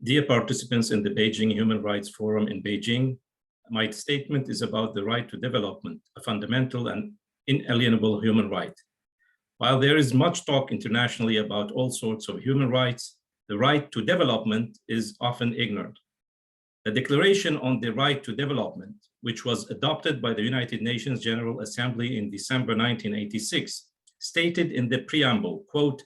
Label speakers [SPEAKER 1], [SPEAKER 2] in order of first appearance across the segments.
[SPEAKER 1] Dear participants in the Beijing Human Rights Forum in Beijing, my statement is about the right to development, a fundamental and inalienable human right. While there is much talk internationally about all sorts of human rights, the right to development is often ignored. The Declaration on the Right to Development, which was adopted by the United Nations General Assembly in December 1986, stated in the preamble, quote,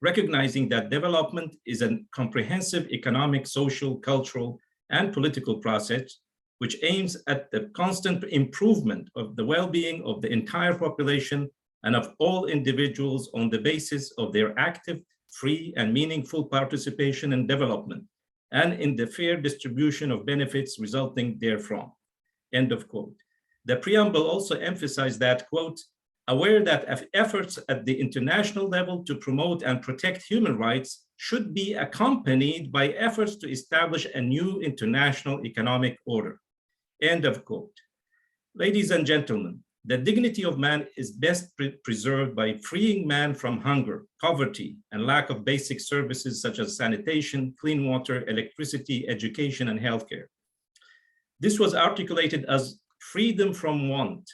[SPEAKER 1] recognizing that development is a comprehensive economic, social, cultural, and political process which aims at the constant improvement of the well-being of the entire population and of all individuals on the basis of their active, free, and meaningful participation in development, and in the fair distribution of benefits resulting therefrom, end of quote. The preamble also emphasized that, quote, aware that efforts at the international level to promote and protect human rights should be accompanied by efforts to establish a new international economic order, end of quote. Ladies and gentlemen, the dignity of man is best preserved by freeing man from hunger, poverty, and lack of basic services such as sanitation, clean water, electricity, education, and healthcare. This was articulated as freedom from want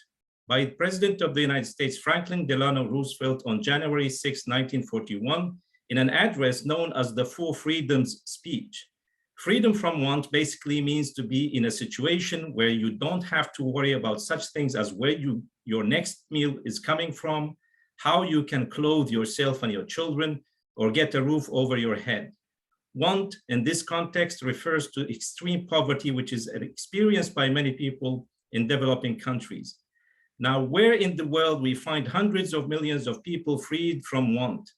[SPEAKER 1] by President of the United States, Franklin Delano Roosevelt, on January 6, 1941, in an address known as the Four Freedoms speech. Freedom from want basically means to be in a situation where you don't have to worry about such things as where your next meal is coming from, how you can clothe yourself and your children, or get a roof over your head. Want in this context refers to extreme poverty, which is experienced by many people in developing countries. Now, where in the world we find hundreds of millions of people freed from want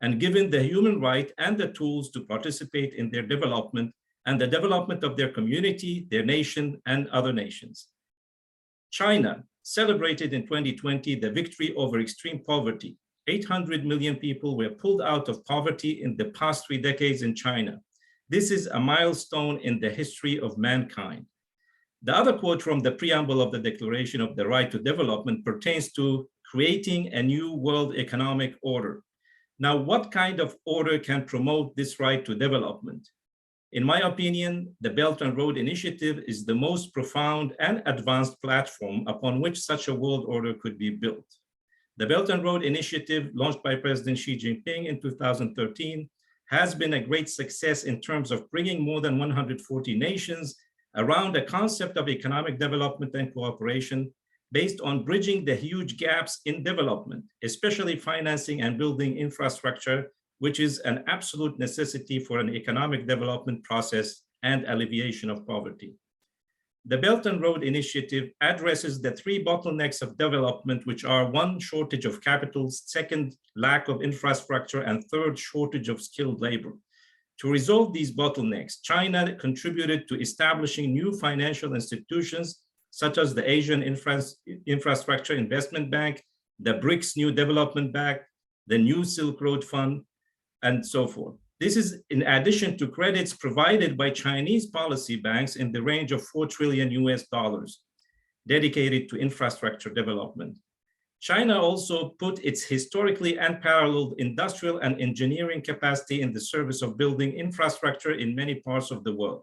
[SPEAKER 1] and given the human right and the tools to participate in their development and the development of their community, their nation, and other nations. China celebrated in 2020 the victory over extreme poverty. 800 million people were pulled out of poverty in the past 3 decades in China. This is a milestone in the history of mankind. The other quote from the preamble of the Declaration of the Right to Development pertains to creating a new world economic order. Now, what kind of order can promote this right to development? In my opinion, the Belt and Road Initiative is the most profound and advanced platform upon which such a world order could be built. The Belt and Road Initiative, launched by President Xi Jinping in 2013, has been a great success in terms of bringing more than 140 nations around a concept of economic development and cooperation based on bridging the huge gaps in development, especially financing and building infrastructure, which is an absolute necessity for an economic development process and alleviation of poverty. The Belt and Road Initiative addresses the 3 bottlenecks of development, which are 1, shortage of capital, 2nd, lack of infrastructure, and 3rd, shortage of skilled labor. To resolve these bottlenecks, China contributed to establishing new financial institutions, such as the Asian Infrastructure Investment Bank, the BRICS New Development Bank, the New Silk Road Fund, and so forth. This is in addition to credits provided by Chinese policy banks in the range of $4 trillion dedicated to infrastructure development. China also put its historically unparalleled industrial and engineering capacity in the service of building infrastructure in many parts of the world.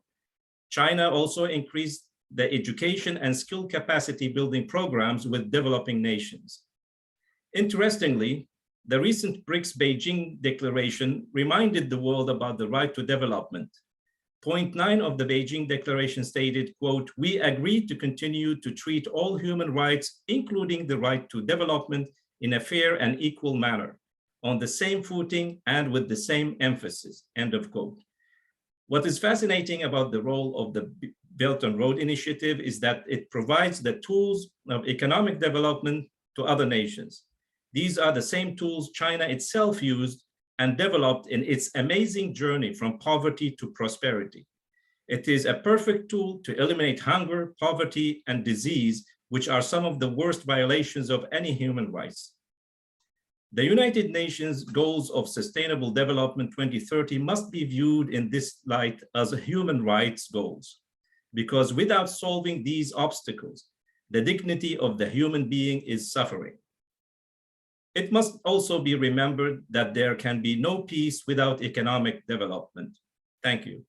[SPEAKER 1] China also increased the education and skill capacity building programs with developing nations. Interestingly, the recent BRICS Beijing Declaration reminded the world about the right to development. Point 9 of the Beijing Declaration stated, quote, we agree to continue to treat all human rights, including the right to development, in a fair and equal manner, on the same footing and with the same emphasis, end of quote. What is fascinating about the role of the Belt and Road Initiative is that it provides the tools of economic development to other nations. These are the same tools China itself used and developed in its amazing journey from poverty to prosperity. It is a perfect tool to eliminate hunger, poverty, and disease, which are some of the worst violations of any human rights. The United Nations Goals of Sustainable Development 2030 must be viewed in this light as human rights goals, because without solving these obstacles, the dignity of the human being is suffering. It must also be remembered that there can be no peace without economic development. Thank you.